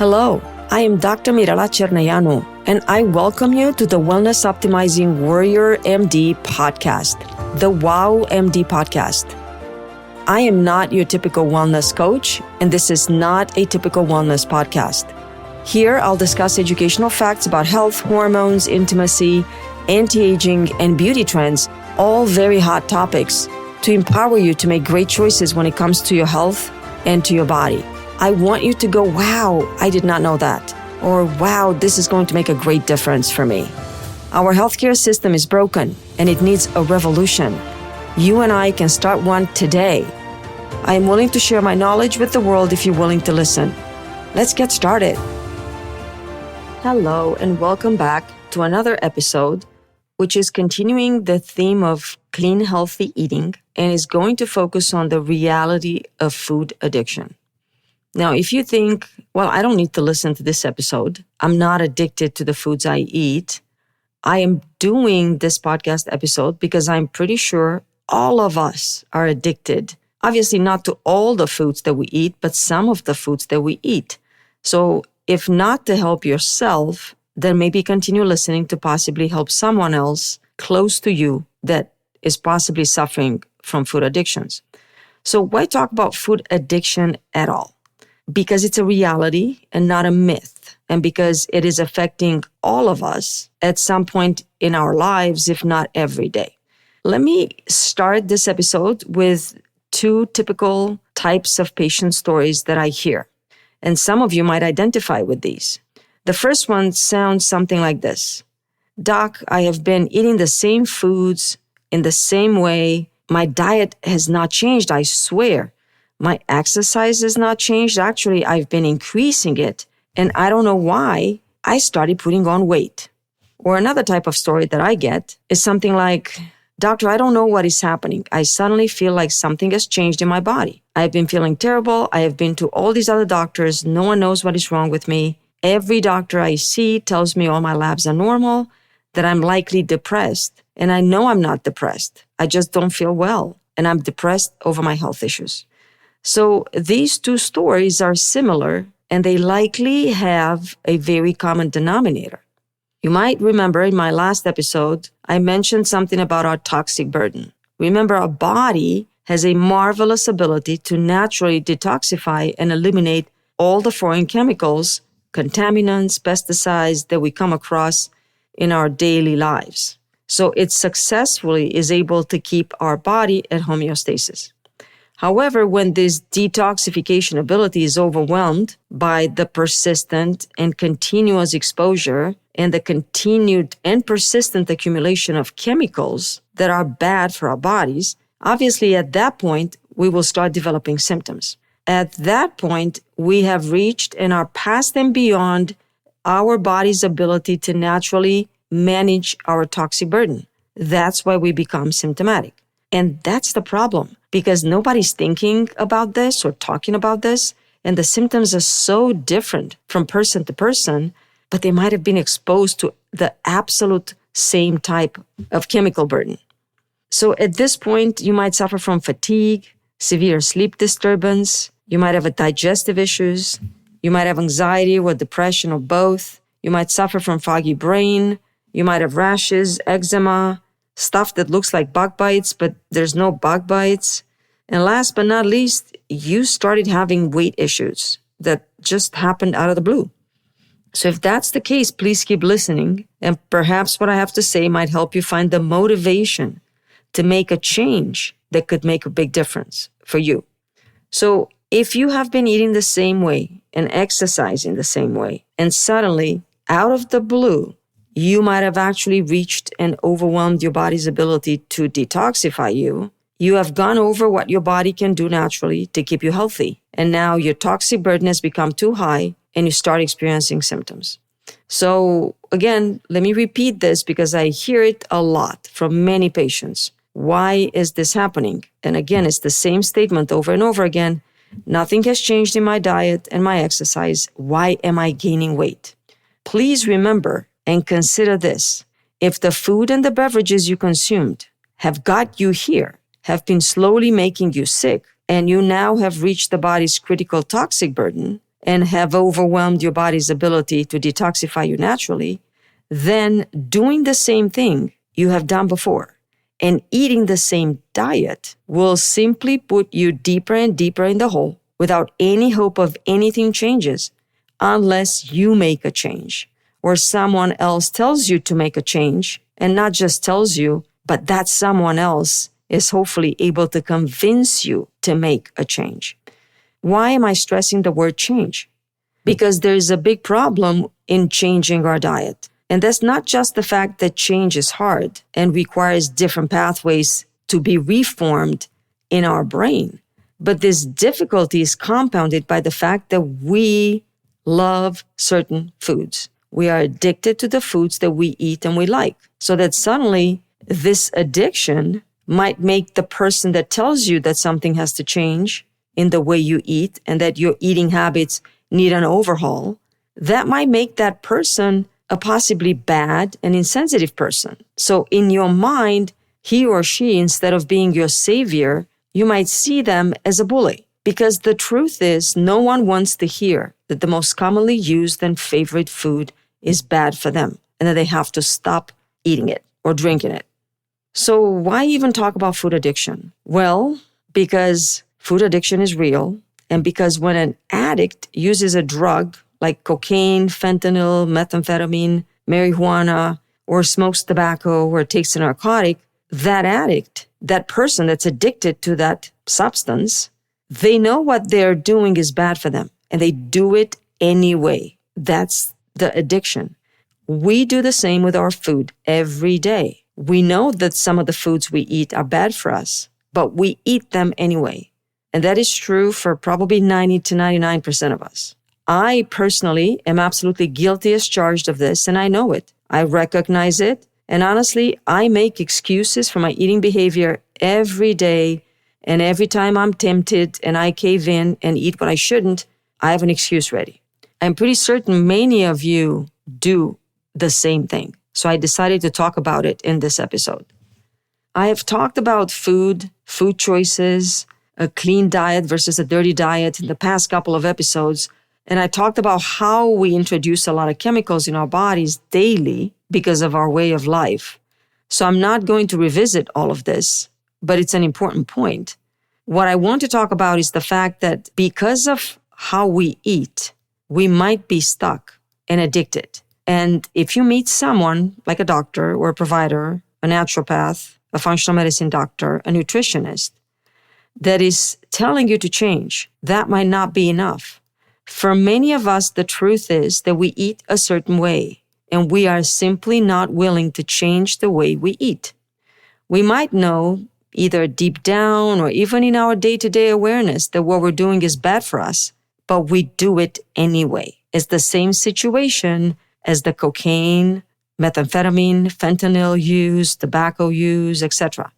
Hello, I am Dr. Mirela Cerneanu, and I welcome you to the Wellness Optimizing Warrior MD podcast, the WOW MD podcast. I am not your typical wellness coach, and this is not a typical wellness podcast. Here, I'll discuss educational facts about health, hormones, intimacy, anti-aging, and beauty trends, all very hot topics, to empower you to make great choices when it comes to your health and to your body. I want you to go, wow, I did not know that. Or, wow, this is going to make a great difference for me. Our healthcare system is broken and it needs a revolution. You and I can start one today. I am willing to share my knowledge with the world if you're willing to listen. Let's get started. Hello, and welcome back to another episode, which is continuing the theme of clean, healthy eating and is going to focus on the reality of food addiction. Now, if you think, well, I don't need to listen to this episode, I'm not addicted to the foods I eat, I am doing this podcast episode because I'm pretty sure all of us are addicted. Obviously, not to all the foods that we eat, but some of the foods that we eat. So if not to help yourself, then maybe continue listening to possibly help someone else close to you that is possibly suffering from food addictions. So why talk about food addiction at all? Because it's a reality and not a myth, and because it is affecting all of us at some point in our lives, if not every day. Let me start this episode with two typical types of patient stories that I hear, and some of you might identify with these. The first one sounds something like this. Doc, I have been eating the same foods in the same way. My diet has not changed, I swear. My exercise has not changed. Actually, I've been increasing it, and I don't know why I started putting on weight. Or another type of story that I get is something like, Doctor, I don't know what is happening. I suddenly feel like something has changed in my body. I've been feeling terrible. I have been to all these other doctors. No one knows what is wrong with me. Every doctor I see tells me all my labs are normal, that I'm likely depressed. And I know I'm not depressed. I just don't feel well, and I'm depressed over my health issues. So these two stories are similar, and they likely have a very common denominator. You might remember in my last episode, I mentioned something about our toxic burden. Remember, our body has a marvelous ability to naturally detoxify and eliminate all the foreign chemicals, contaminants, pesticides that we come across in our daily lives. So it successfully is able to keep our body at homeostasis. However, when this detoxification ability is overwhelmed by the persistent and continuous exposure and the continued and persistent accumulation of chemicals that are bad for our bodies, obviously at that point, we will start developing symptoms. At that point, we have reached and are past and beyond our body's ability to naturally manage our toxic burden. That's why we become symptomatic. And that's the problem, because nobody's thinking about this or talking about this, and the symptoms are so different from person to person, but they might have been exposed to the absolute same type of chemical burden. So at this point, you might suffer from fatigue, severe sleep disturbance, you might have digestive issues, you might have anxiety or depression or both, you might suffer from foggy brain, you might have rashes, eczema, stuff that looks like bug bites, but there's no bug bites. And last but not least, you started having weight issues that just happened out of the blue. So if that's the case, please keep listening. And perhaps what I have to say might help you find the motivation to make a change that could make a big difference for you. So if you have been eating the same way and exercising the same way, and suddenly, out of the blue, you might have actually reached and overwhelmed your body's ability to detoxify you. You have gone over what your body can do naturally to keep you healthy. And now your toxic burden has become too high and you start experiencing symptoms. So again, let me repeat this because I hear it a lot from many patients. Why is this happening? And again, it's the same statement over and over again. Nothing has changed in my diet and my exercise. Why am I gaining weight? Please remember and consider this. If the food and the beverages you consumed have got you here, have been slowly making you sick, and you now have reached the body's critical toxic burden, and have overwhelmed your body's ability to detoxify you naturally, then doing the same thing you have done before and eating the same diet will simply put you deeper and deeper in the hole without any hope of anything changes unless you make a change or someone else tells you to make a change, and not just tells you, but that someone else is hopefully able to convince you to make a change. Why am I stressing the word change? Because there is a big problem in changing our diet. And that's not just the fact that change is hard and requires different pathways to be reformed in our brain, but this difficulty is compounded by the fact that we love certain foods. We are addicted to the foods that we eat and we like. So that suddenly this addiction might make the person that tells you that something has to change in the way you eat and that your eating habits need an overhaul, that might make that person a possibly bad and insensitive person. So in your mind, he or she, instead of being your savior, you might see them as a bully. Because the truth is, no one wants to hear that the most commonly used and favorite food is bad for them and that they have to stop eating it or drinking it. So why even talk about food addiction? Well, because food addiction is real, and because when an addict uses a drug like cocaine, fentanyl, methamphetamine, marijuana, or smokes tobacco, or takes a narcotic, that addict, that person that's addicted to that substance, they know what they're doing is bad for them, and they do it anyway. That's the addiction. We do the same with our food every day. We know that some of the foods we eat are bad for us, but we eat them anyway. And that is true for probably 90 to 99% of us. I personally am absolutely guilty as charged of this, and I know it. I recognize it. And honestly, I make excuses for my eating behavior every day. And every time I'm tempted and I cave in and eat what I shouldn't, I have an excuse ready. I'm pretty certain many of you do the same thing. So I decided to talk about it in this episode. I have talked about food choices, a clean diet versus a dirty diet in the past couple of episodes. And I talked about how we introduce a lot of chemicals in our bodies daily because of our way of life. So I'm not going to revisit all of this, but it's an important point. What I want to talk about is the fact that because of how we eat, we might be stuck and addicted. And if you meet someone like a doctor or a provider, a naturopath, a functional medicine doctor, a nutritionist, that is telling you to change, that might not be enough. For many of us, the truth is that we eat a certain way, and we are simply not willing to change the way we eat. We might know, either deep down or even in our day-to-day awareness, that what we're doing is bad for us, but we do it anyway. It's the same situation as the cocaine, methamphetamine, fentanyl use, tobacco use, etc.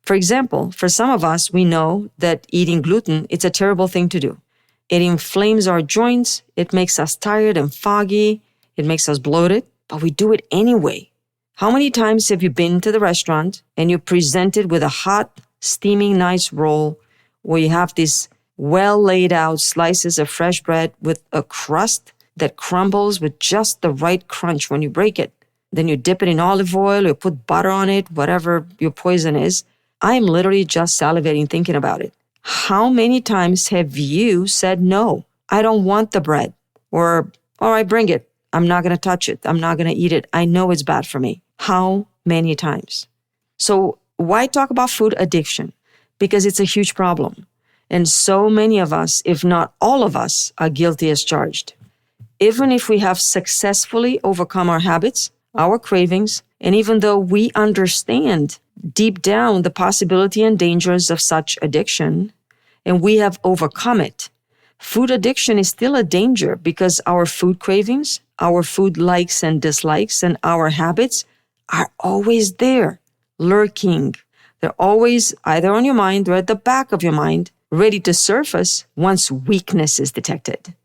For example, for some of us, we know that eating gluten, it's a terrible thing to do. It inflames our joints, it makes us tired and foggy, it makes us bloated, but we do it anyway. How many times have you been to the restaurant and you're presented with a hot, steaming, nice roll where you have these well laid out slices of fresh bread with a crust that crumbles with just the right crunch when you break it? Then you dip it in olive oil or put butter on it, whatever your poison is. I am literally just salivating thinking about it. How many times have you said, no, I don't want the bread? Or, all right, bring it. I'm not going to touch it. I'm not going to eat it. I know it's bad for me. How many times? So why talk about food addiction? Because it's a huge problem. And so many of us, if not all of us, are guilty as charged. Even if we have successfully overcome our habits, our cravings, and even though we understand deep down the possibility and dangers of such addiction, and we have overcome it, food addiction is still a danger because our food cravings, our food likes and dislikes, and our habits are always there, lurking. They're always either on your mind or at the back of your mind, ready to surface once weakness is detected,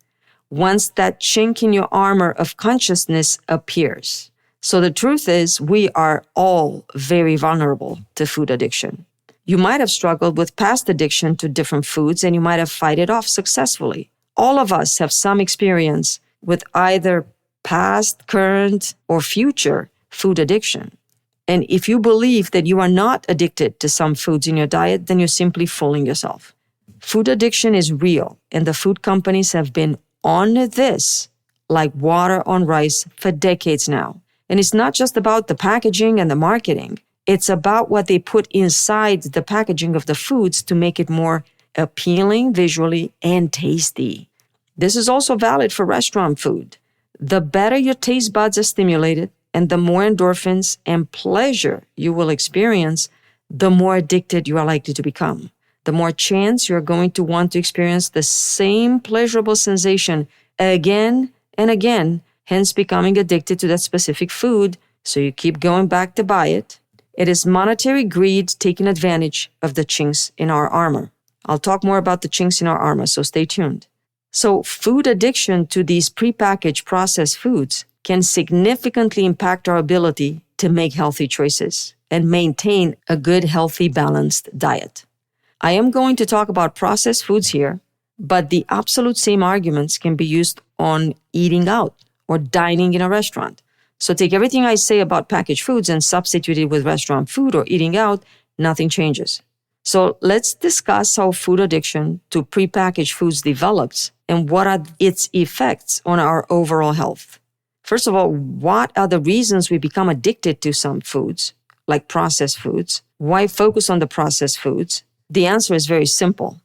once that chink in your armor of consciousness appears. So the truth is, we are all very vulnerable to food addiction. You might have struggled with past addiction to different foods, and you might have fight it off successfully. all of us have some experience with either past, current, or future food addiction. And if you believe that you are not addicted to some foods in your diet, then you're simply fooling yourself. Food addiction is real, and the food companies have been on this like water on rice for decades now. And it's not just about the packaging and the marketing. It's about what they put inside the packaging of the foods to make it more appealing visually and tasty. This is also valid for restaurant food. The better your taste buds are stimulated and the more endorphins and pleasure you will experience, the more addicted you are likely to become. The more chance you're going to want to experience the same pleasurable sensation again and again, hence becoming addicted to that specific food, so you keep going back to buy it. It is monetary greed taking advantage of the chinks in our armor. I'll talk more about the chinks in our armor, so stay tuned. So food addiction to these prepackaged processed foods can significantly impact our ability to make healthy choices and maintain a good, healthy, balanced diet. I am going to talk about processed foods here, but the absolute same arguments can be used on eating out or dining in a restaurant. So take everything I say about packaged foods and substitute it with restaurant food or eating out, nothing changes. So let's discuss how food addiction to prepackaged foods develops and what are its effects on our overall health. First of all, what are the reasons we become addicted to some foods, like processed foods? Why focus on the processed foods? The answer is very simple.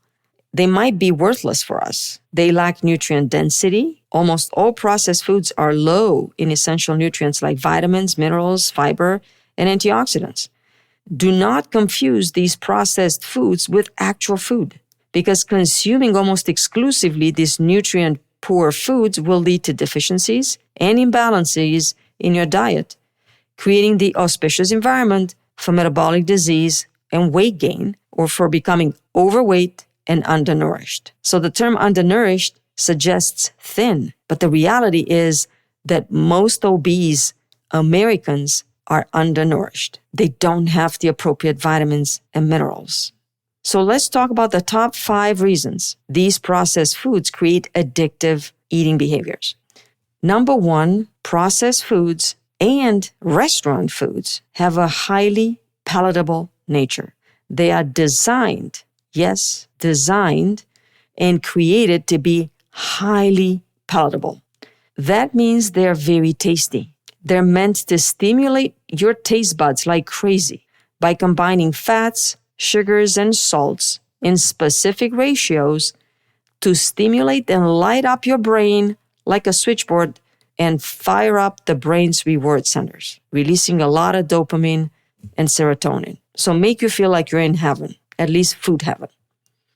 They might be worthless for us. They lack nutrient density. Almost all processed foods are low in essential nutrients like vitamins, minerals, fiber, and antioxidants. Do not confuse these processed foods with actual food, because consuming almost exclusively these nutrient-poor foods will lead to deficiencies and imbalances in your diet, creating the auspicious environment for metabolic disease and weight gain, or for becoming overweight and undernourished. So the term undernourished suggests thin, but the reality is that most obese Americans are undernourished. They don't have the appropriate vitamins and minerals. So let's talk about the top 5 reasons these processed foods create addictive eating behaviors. Number 1, processed foods and restaurant foods have a highly palatable nature. They are designed and created to be highly palatable. That means they're very tasty. They're meant to stimulate your taste buds like crazy by combining fats, sugars, and salts in specific ratios to stimulate and light up your brain like a switchboard and fire up the brain's reward centers, releasing a lot of dopamine and serotonin. So make you feel like you're in heaven, at least food heaven.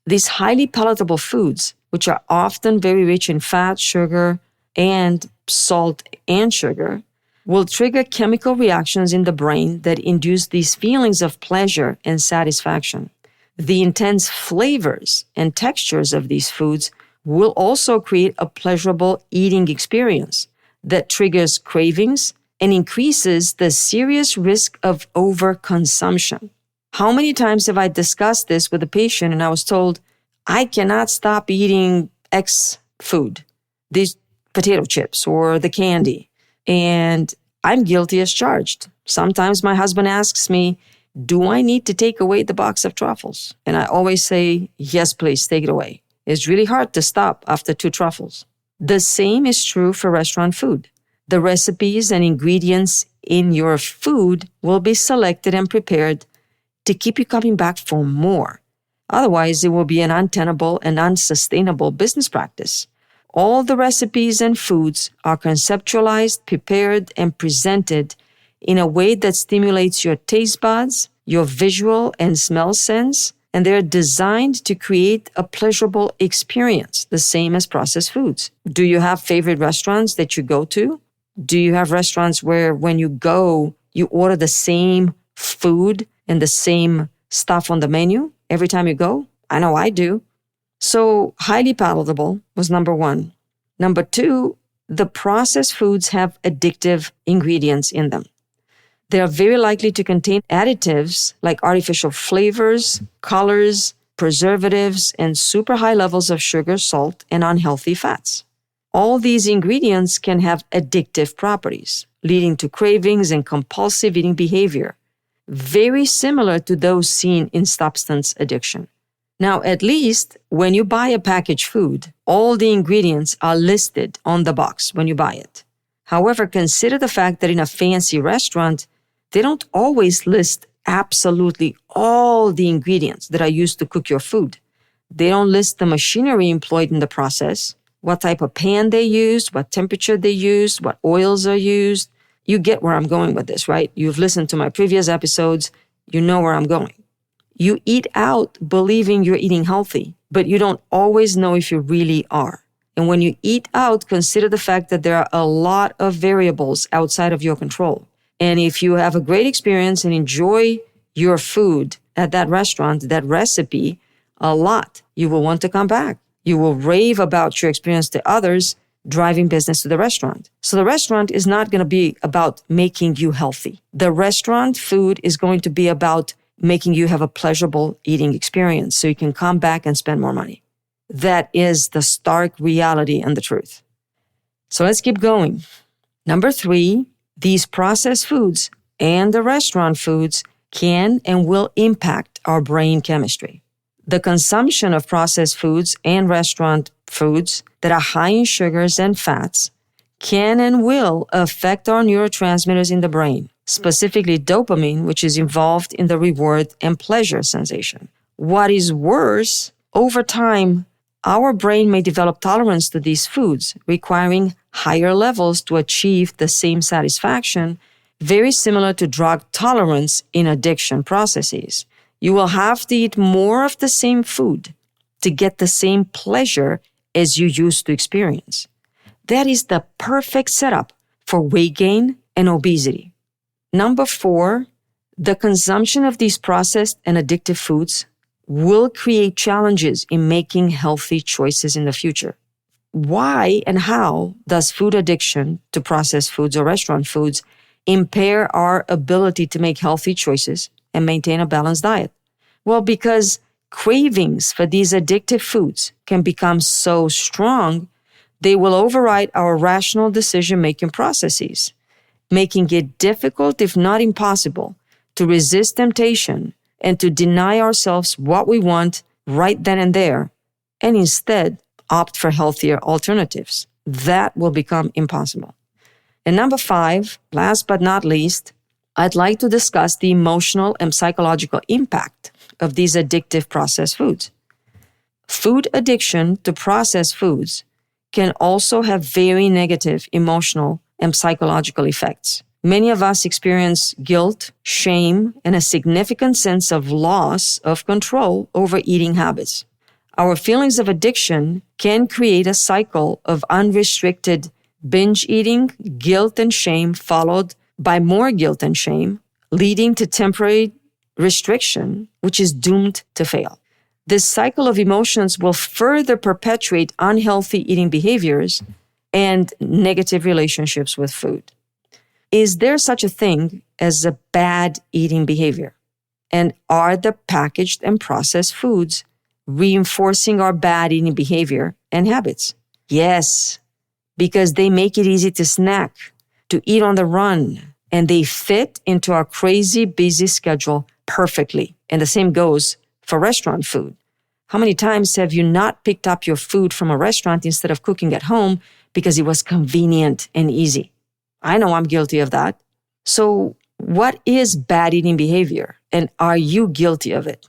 These highly palatable foods, which are often very rich in fat, sugar, and salt and sugar, will trigger chemical reactions in the brain that induce these feelings of pleasure and satisfaction. The intense flavors and textures of these foods will also create a pleasurable eating experience that triggers cravings and increases the serious risk of overconsumption. How many times have I discussed this with a patient and I was told, I cannot stop eating X food, these potato chips or the candy, and I'm guilty as charged. Sometimes my husband asks me, do I need to take away the box of truffles? And I always say, yes, please, take it away. It's really hard to stop after 2 truffles. The same is true for restaurant food. The recipes and ingredients in your food will be selected and prepared to keep you coming back for more. Otherwise, it will be an untenable and unsustainable business practice. All the recipes and foods are conceptualized, prepared, and presented in a way that stimulates your taste buds, your visual and smell sense, and they're designed to create a pleasurable experience, the same as processed foods. Do you have favorite restaurants that you go to? Do you have restaurants where when you go, you order the same food and the same stuff on the menu every time you go? I know I do. So highly palatable was number 1. Number 2, the processed foods have addictive ingredients in them. They are very likely to contain additives like artificial flavors, colors, preservatives, and super high levels of sugar, salt, and unhealthy fats. All these ingredients can have addictive properties, leading to cravings and compulsive eating behavior, very similar to those seen in substance addiction. Now, at least when you buy a packaged food, all the ingredients are listed on the box when you buy it. However, consider the fact that in a fancy restaurant, they don't always list absolutely all the ingredients that are used to cook your food. They don't list the machinery employed in the process, what type of pan they used, what temperature they used, what oils are used. You get where I'm going with this, right? You've listened to my previous episodes. You know where I'm going. You eat out believing you're eating healthy, but you don't always know if you really are. And when you eat out, consider the fact that there are a lot of variables outside of your control. And if you have a great experience and enjoy your food at that restaurant, that recipe, a lot, you will want to come back. You will rave about your experience to others, driving business to the restaurant. So the restaurant is not going to be about making you healthy. The restaurant food is going to be about making you have a pleasurable eating experience so you can come back and spend more money. That is the stark reality and the truth. So let's keep going. Number 3, these processed foods and the restaurant foods can and will impact our brain chemistry. The consumption of processed foods and restaurant foods that are high in sugars and fats can and will affect our neurotransmitters in the brain, specifically dopamine, which is involved in the reward and pleasure sensation. What is worse, over time, our brain may develop tolerance to these foods, requiring higher levels to achieve the same satisfaction, very similar to drug tolerance in addiction processes. You will have to eat more of the same food to get the same pleasure as you used to experience. That is the perfect setup for weight gain and obesity. Number 4, the consumption of these processed and addictive foods will create challenges in making healthy choices in the future. Why and how does food addiction to processed foods or restaurant foods impair our ability to make healthy choices and maintain a balanced diet? Well, because cravings for these addictive foods can become so strong, they will override our rational decision-making processes, making it difficult, if not impossible, to resist temptation and to deny ourselves what we want right then and there, and instead opt for healthier alternatives. That will become impossible. And number 5, last but not least, I'd like to discuss the emotional and psychological impact of these addictive processed foods. Food addiction to processed foods can also have very negative emotional and psychological effects. Many of us experience guilt, shame, and a significant sense of loss of control over eating habits. Our feelings of addiction can create a cycle of unrestricted binge eating, guilt and shame, followed by more guilt and shame, leading to temporary restriction, which is doomed to fail. This cycle of emotions will further perpetuate unhealthy eating behaviors and negative relationships with food. Is there such a thing as a bad eating behavior? And are the packaged and processed foods reinforcing our bad eating behavior and habits? Yes, because they make it easy to snack, to eat on the run, and they fit into our crazy busy schedule perfectly. And the same goes for restaurant food. How many times have you not picked up your food from a restaurant instead of cooking at home because it was convenient and easy? I know I'm guilty of that. So what is bad eating behavior, and are you guilty of it?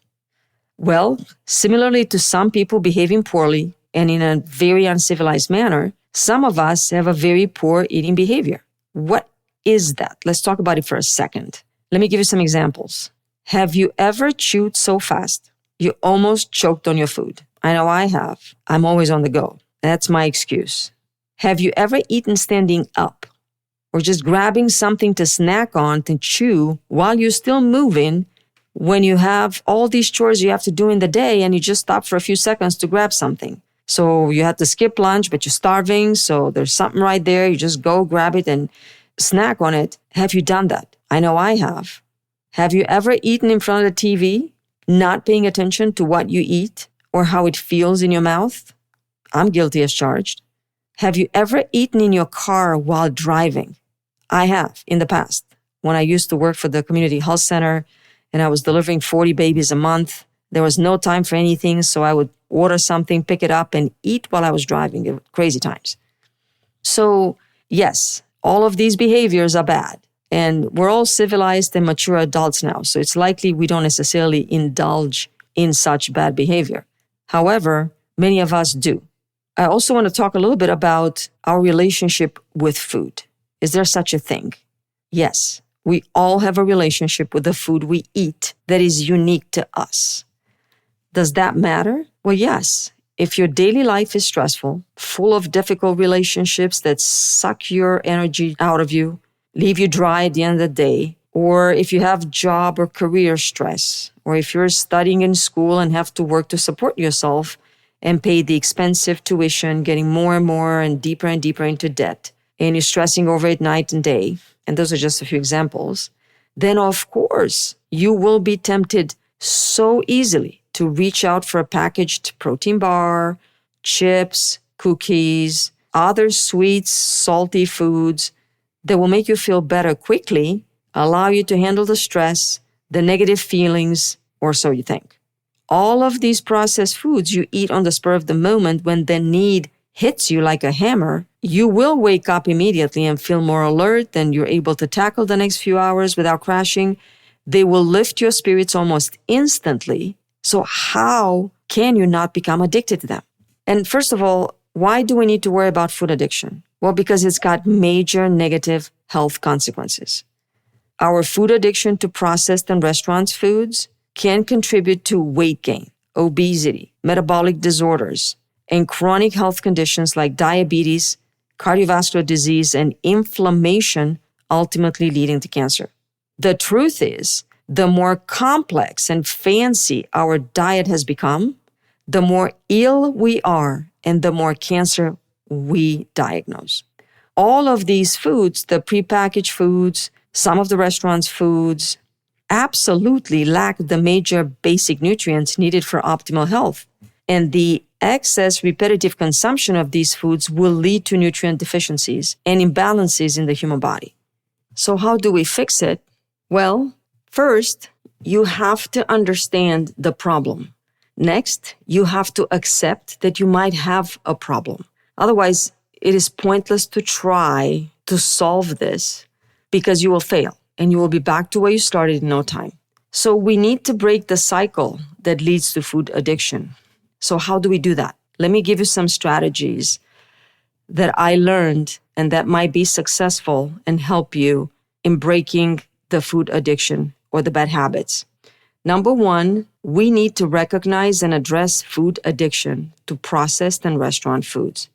Well, similarly to some people behaving poorly and in a very uncivilized manner, some of us have a very poor eating behavior. What is that? Let's talk about it for a second. Let me give you some examples. Have you ever chewed so fast you almost choked on your food? I know I have. I'm always on the go. That's my excuse. Have you ever eaten standing up, or just grabbing something to snack on to chew while you're still moving when you have all these chores you have to do in the day and you just stop for a few seconds to grab something? So you have to skip lunch, but you're starving, so there's something right there. You just go grab it and snack on it. Have you done that? I know I have. Have you ever eaten in front of the TV, Not paying attention to what you eat or how it feels in your mouth? I'm guilty as charged. Have you ever eaten in your car while driving? I have in the past. When I used to work for the community health center and I was delivering 40 babies a month, there was no time for anything, so I would order something, pick it up, and eat while I was driving. It was crazy times. So, yes, all of these behaviors are bad. And we're all civilized and mature adults now, so it's likely we don't necessarily indulge in such bad behavior. However, many of us do. I also want to talk a little bit about our relationship with food. Is there such a thing? Yes, we all have a relationship with the food we eat that is unique to us. Does that matter? Well, yes. If your daily life is stressful, full of difficult relationships that suck your energy out of you, leave you dry at the end of the day, or if you have job or career stress, or if you're studying in school and have to work to support yourself and pay the expensive tuition, getting more and deeper into debt, and you're stressing over it night and day, and those are just a few examples, then of course you will be tempted so easily to reach out for a packaged protein bar, chips, cookies, other sweets, salty foods that will make you feel better quickly, allow you to handle the stress, the negative feelings, or so you think. All of these processed foods you eat on the spur of the moment when the need hits you like a hammer, you will wake up immediately and feel more alert and you're able to tackle the next few hours without crashing. They will lift your spirits almost instantly. So how can you not become addicted to them? And first of all, why do we need to worry about food addiction? Well, because it's got major negative health consequences. Our food addiction to processed and restaurant foods can contribute to weight gain, obesity, metabolic disorders, and chronic health conditions like diabetes, cardiovascular disease, and inflammation, ultimately leading to cancer. The truth is, the more complex and fancy our diet has become, the more ill we are and the more cancer we diagnose. All of these foods, the prepackaged foods, some of the restaurants' foods, absolutely lack the major basic nutrients needed for optimal health. And the excess repetitive consumption of these foods will lead to nutrient deficiencies and imbalances in the human body. So how do we fix it? Well, first, you have to understand the problem. Next, you have to accept that you might have a problem. Otherwise, it is pointless to try to solve this because you will fail and you will be back to where you started in no time. So we need to break the cycle that leads to food addiction. So how do we do that? Let me give you some strategies that I learned and that might be successful and help you in breaking the food addiction or the bad habits. Number one, we need to recognize and address food addiction to processed and restaurant foods.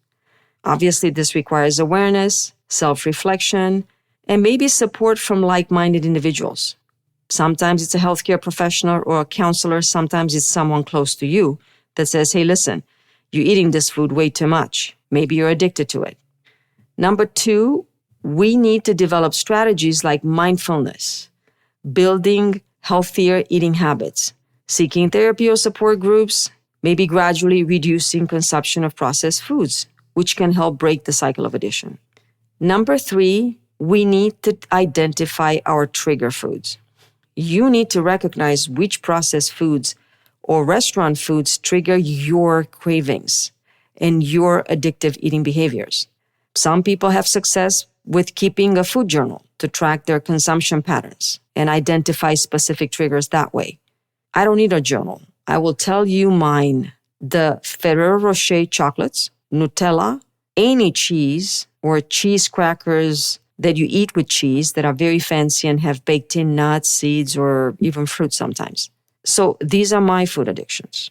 Obviously, this requires awareness, self-reflection, and maybe support from like-minded individuals. Sometimes it's a healthcare professional or a counselor. Sometimes it's someone close to you that says, hey, listen, you're eating this food way too much. Maybe you're addicted to it. Number two, we need to develop strategies like mindfulness, building healthier eating habits, seeking therapy or support groups, maybe gradually reducing consumption of processed foods, which can help break the cycle of addiction. Number three, we need to identify our trigger foods. You need to recognize which processed foods or restaurant foods trigger your cravings and your addictive eating behaviors. Some people have success with keeping a food journal to track their consumption patterns and identify specific triggers that way. I don't need a journal. I will tell you mine. The Ferrero Rocher chocolates, Nutella, any cheese or cheese crackers that you eat with cheese that are very fancy and have baked in nuts, seeds, or even fruit sometimes. So these are my food addictions.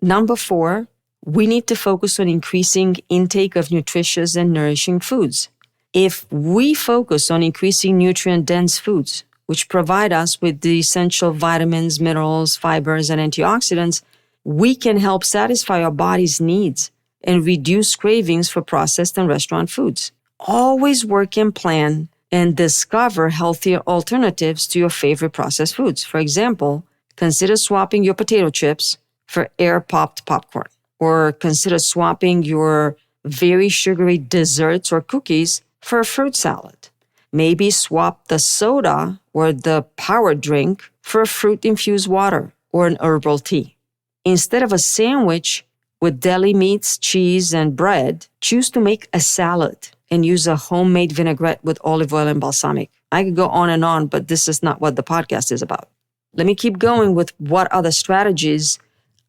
Number four, we need to focus on increasing intake of nutritious and nourishing foods. If we focus on increasing nutrient-dense foods, which provide us with the essential vitamins, minerals, fibers, and antioxidants, we can help satisfy our body's needs and reduce cravings for processed and restaurant foods. Always work and plan and discover healthier alternatives to your favorite processed foods. For example, Consider swapping your potato chips for air-popped popcorn, or consider swapping your very sugary desserts or cookies for a fruit salad. Maybe swap the soda or the power drink for a fruit-infused water or an herbal tea. Instead of a sandwich with deli meats, cheese, and bread, choose to make a salad and use a homemade vinaigrette with olive oil and balsamic. I could go on, but this is not what the podcast is about. Let me keep going with what other strategies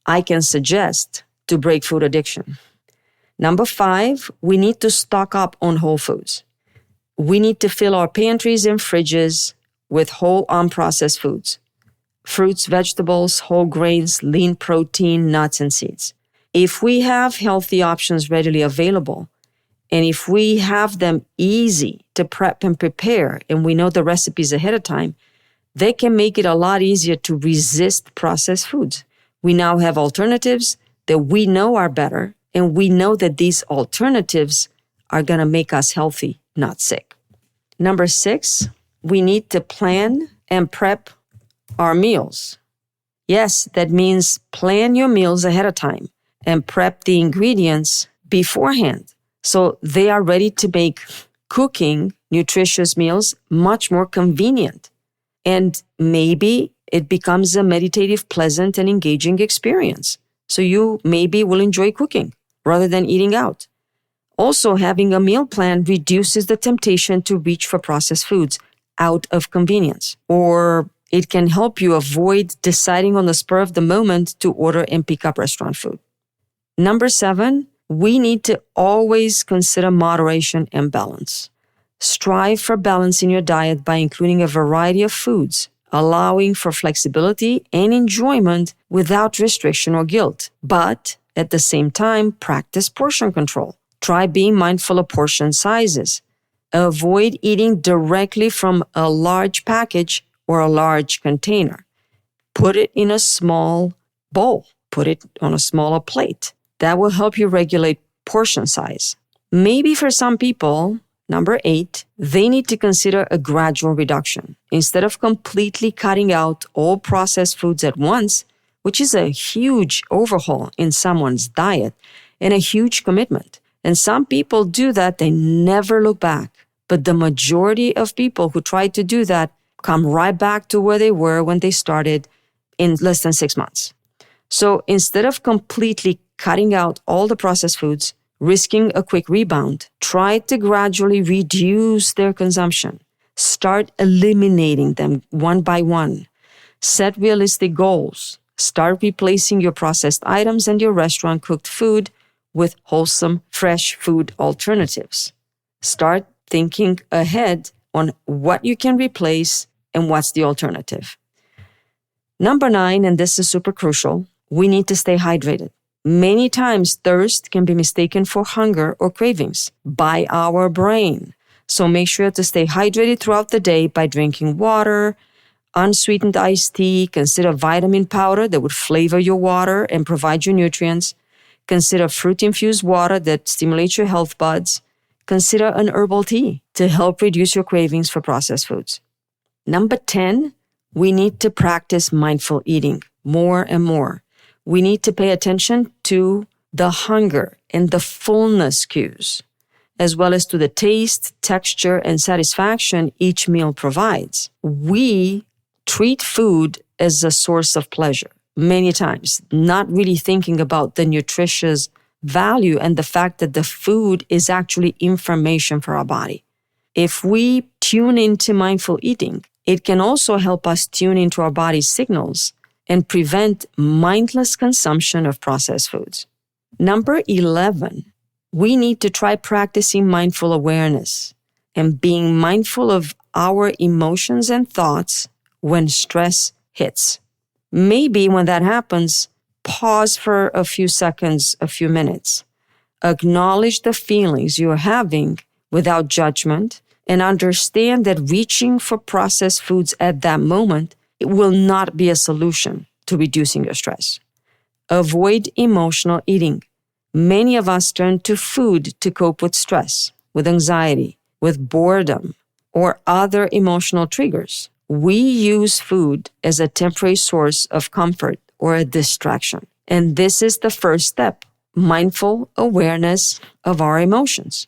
I can suggest to break food addiction. Number 5, we need to stock up on whole foods. We need to fill our pantries and fridges with whole unprocessed foods. Fruits, vegetables, whole grains, lean protein, nuts, and seeds. If we have healthy options readily available, and if we have them easy to prep and prepare, and we know the recipes ahead of time, they can make it a lot easier to resist processed foods. We now have alternatives that we know are better, and we know that these alternatives are going to make us healthy, not sick. Number 6, we need to plan and prep our meals. Yes, that means plan your meals ahead of time and prep the ingredients beforehand so they are ready to make cooking nutritious meals much more convenient. And maybe it becomes a meditative, pleasant, and engaging experience. So you maybe will enjoy cooking rather than eating out. Also, having a meal plan reduces the temptation to reach for processed foods out of convenience, or it can help you avoid deciding on the spur of the moment to order and pick up restaurant food. Number 7, we need to always consider moderation and balance. Strive for balance in your diet by including a variety of foods, allowing for flexibility and enjoyment without restriction or guilt. But at the same time, practice portion control. Try being mindful of portion sizes. Avoid eating directly from a large package or a large container. Put it in a small bowl. Put it on a smaller plate. That will help you regulate portion size. Maybe for some people, number 8, they need to consider a gradual reduction. Instead of completely cutting out all processed foods at once, which is a huge overhaul in someone's diet and a huge commitment. And some people do that, they never look back. But the majority of people who try to do that come right back to where they were when they started in less than 6 months. So instead of completely cutting out all the processed foods, risking a quick rebound, try to gradually reduce their consumption. Start eliminating them one by one. Set realistic goals. Start replacing your processed items and your restaurant cooked food with wholesome, fresh food alternatives. Start thinking ahead on what you can replace and what's the alternative. Number 9, and this is super crucial, we need to stay hydrated. Many times, thirst can be mistaken for hunger or cravings by our brain. So make sure to stay hydrated throughout the day by drinking water, unsweetened iced tea. Consider vitamin powder that would flavor your water and provide you nutrients. Consider fruit-infused water that stimulates your health buds. Consider an herbal tea to help reduce your cravings for processed foods. Number 10, we need to practice mindful eating more and more. We need to pay attention to the hunger and the fullness cues, as well as to the taste, texture, and satisfaction each meal provides. We treat food as a source of pleasure many times, not really thinking about the nutritious value and the fact that the food is actually information for our body. If we tune into mindful eating, it can also help us tune into our body's signals and prevent mindless consumption of processed foods. Number 11, we need to try practicing mindful awareness and being mindful of our emotions and thoughts when stress hits. Maybe when that happens, pause for a few seconds, a few minutes. Acknowledge the feelings you're having without judgment and understand that reaching for processed foods at that moment, it will not be a solution to reducing your stress. Avoid emotional eating. Many of us turn to food to cope with stress, with anxiety, with boredom, or other emotional triggers. we use food as a temporary source of comfort or a distraction. And this is the first step, mindful awareness of our emotions.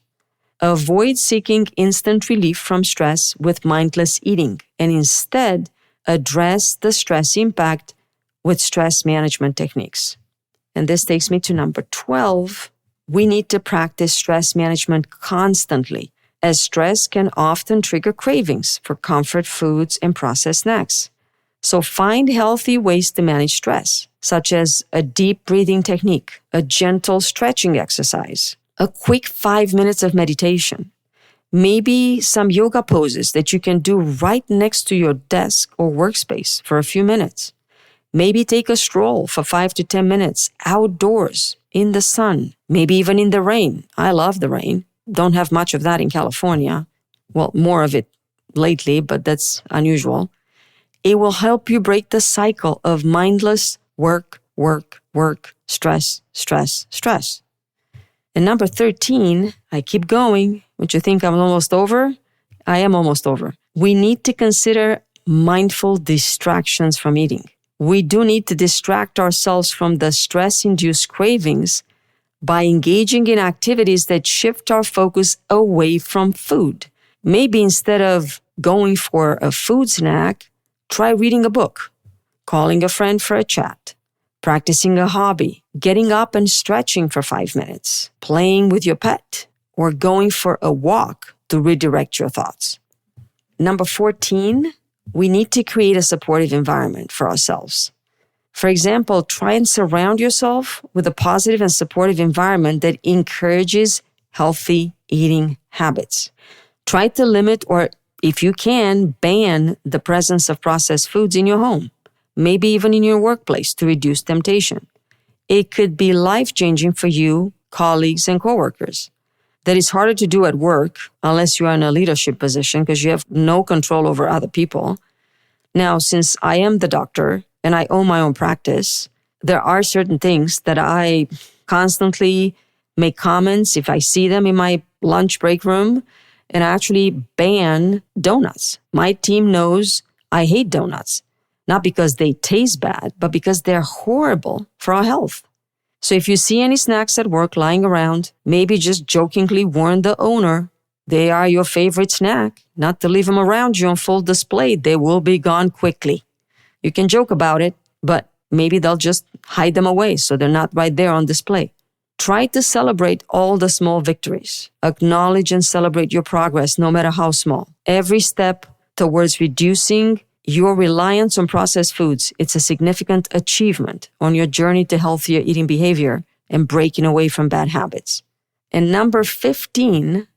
Avoid seeking instant relief from stress with mindless eating, and instead address the stress impact with stress management techniques. And this takes me to number 12. We need to practice stress management constantly, as stress can often trigger cravings for comfort foods and processed snacks. So find healthy ways to manage stress, such as a deep breathing technique, a gentle stretching exercise, a quick 5 minutes of meditation, maybe some yoga poses that you can do right next to your desk or workspace for a few minutes. Maybe take a stroll for 5 to 10 minutes outdoors in the sun, maybe even in the rain. I love the rain. Don't have much of that in California. Well, more of it lately, but that's unusual. It will help you break the cycle of mindless work, stress. And number 13, I keep going. Would you think I'm almost over? I am almost over. We need to consider mindful distractions from eating. We do need to distract ourselves from the stress-induced cravings by engaging in activities that shift our focus away from food. Maybe instead of going for a food snack, try reading a book, calling a friend for a chat, practicing a hobby, getting up and stretching for 5 minutes, playing with your pet, or going for a walk to redirect your thoughts. Number 14, we need to create a supportive environment for ourselves. For example, try and surround yourself with a positive and supportive environment that encourages healthy eating habits. Try to limit, or if you can, ban the presence of processed foods in your home, maybe even in your workplace to reduce temptation. It could be life-changing for you, colleagues, and coworkers. That is harder to do at work unless you are in a leadership position because you have no control over other people. Now, since I am the doctor and I own my own practice, there are certain things that I constantly make comments if I see them in my lunch break room, and I actually ban donuts. My team knows I hate donuts, not because they taste bad, but because they're horrible for our health. So if you see any snacks at work lying around, maybe just jokingly warn the owner they are your favorite snack, not to leave them around you on full display. They will be gone quickly. You can joke about it, but maybe they'll just hide them away so they're not right there on display. Try to celebrate all the small victories. Acknowledge and celebrate your progress, no matter how small. Every step towards reducing your reliance on processed foods, it's a significant achievement on your journey to healthier eating behavior and breaking away from bad habits. And number 15,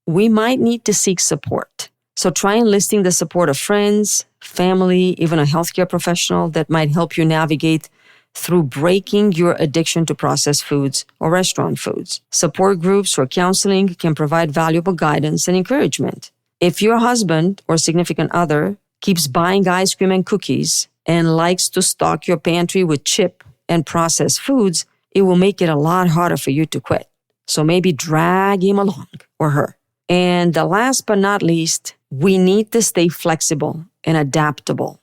we might need to seek support. So try enlisting the support of friends, family, even a healthcare professional that might help you navigate through breaking your addiction to processed foods or restaurant foods. Support groups or counseling can provide valuable guidance and encouragement. If your husband or significant other keeps buying ice cream and cookies and likes to stock your pantry with chip and processed foods, it will make it a lot harder for you to quit. So maybe drag him along or her. And the last but not least, we need to stay flexible and adaptable.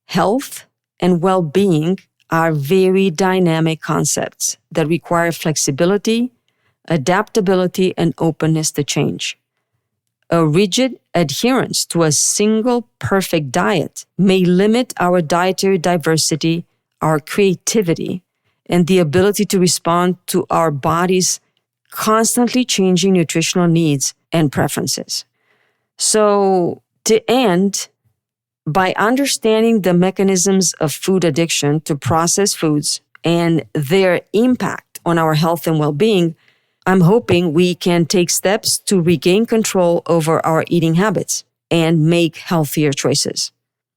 Health and well-being are very dynamic concepts that require flexibility, adaptability, and openness to change. A rigid adherence to a single perfect diet may limit our dietary diversity, our creativity, and the ability to respond to our body's constantly changing nutritional needs and preferences. So, to end, by understanding the mechanisms of food addiction to processed foods and their impact on our health and well-being, I'm hoping we can take steps to regain control over our eating habits and make healthier choices.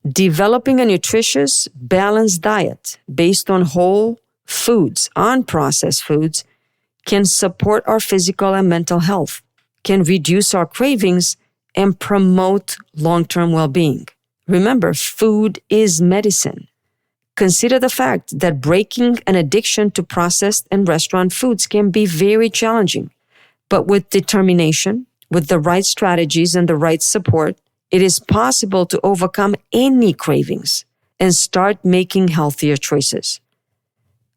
Developing a nutritious, balanced diet based on whole foods, unprocessed foods, can support our physical and mental health, can reduce our cravings, and promote long-term well-being. Remember, food is medicine. Consider the fact that breaking an addiction to processed and restaurant foods can be very challenging, but with determination, with the right strategies and the right support, It is possible to overcome any cravings and start making healthier choices.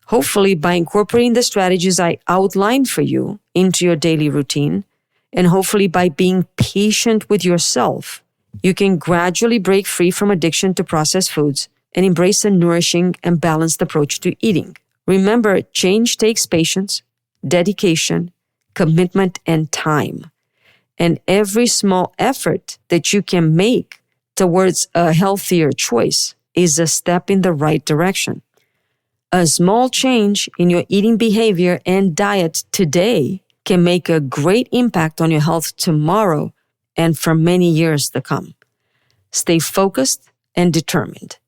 Hopefully, by incorporating the strategies I outlined for you into your daily routine, and hopefully by being patient with yourself, you can gradually break free from addiction to processed foods and embrace a nourishing and balanced approach to eating. Remember, change takes patience, dedication, commitment, and time. And every small effort that you can make towards a healthier choice is a step in the right direction. A small change in your eating behavior and diet today can make a great impact on your health tomorrow and for many years to come. Stay focused and determined.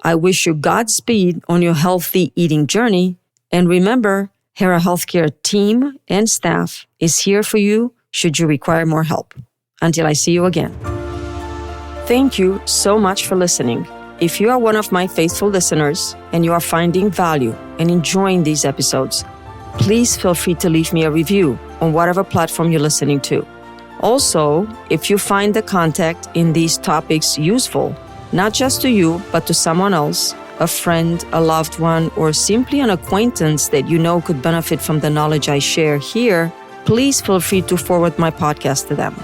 I wish you Godspeed on your healthy eating journey. And remember, Hera Healthcare team and staff is here for you should you require more help. Until I see you again. Thank you so much for listening. If you are one of my faithful listeners and you are finding value and enjoying these episodes, please feel free to leave me a review on whatever platform you're listening to. Also, if you find the content in these topics useful, not just to you, but to someone else, a friend, a loved one, or simply an acquaintance that you know could benefit from the knowledge I share here, please feel free to forward my podcast to them.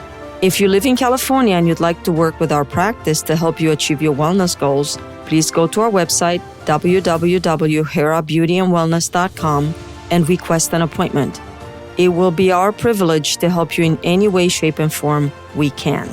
If you live in California and you'd like to work with our practice to help you achieve your wellness goals, please go to our website, www.herabeautyandwellness.com, and request an appointment. It will be our privilege to help you in any way, shape, and form we can.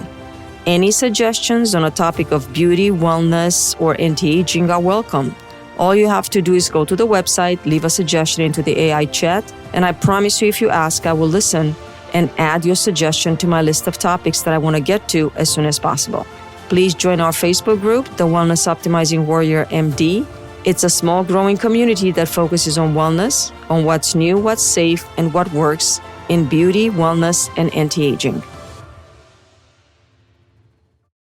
Any suggestions on a topic of beauty, wellness, or anti-aging are welcome. All you have to do is go to the website, leave a suggestion into the AI chat, and I promise you if you ask, I will listen and add your suggestion to my list of topics that I want to get to as soon as possible. Please join our Facebook group, The Wellness Optimizing Warrior MD. It's a small growing community that focuses on wellness, on what's new, what's safe, and what works in beauty, wellness, and anti-aging.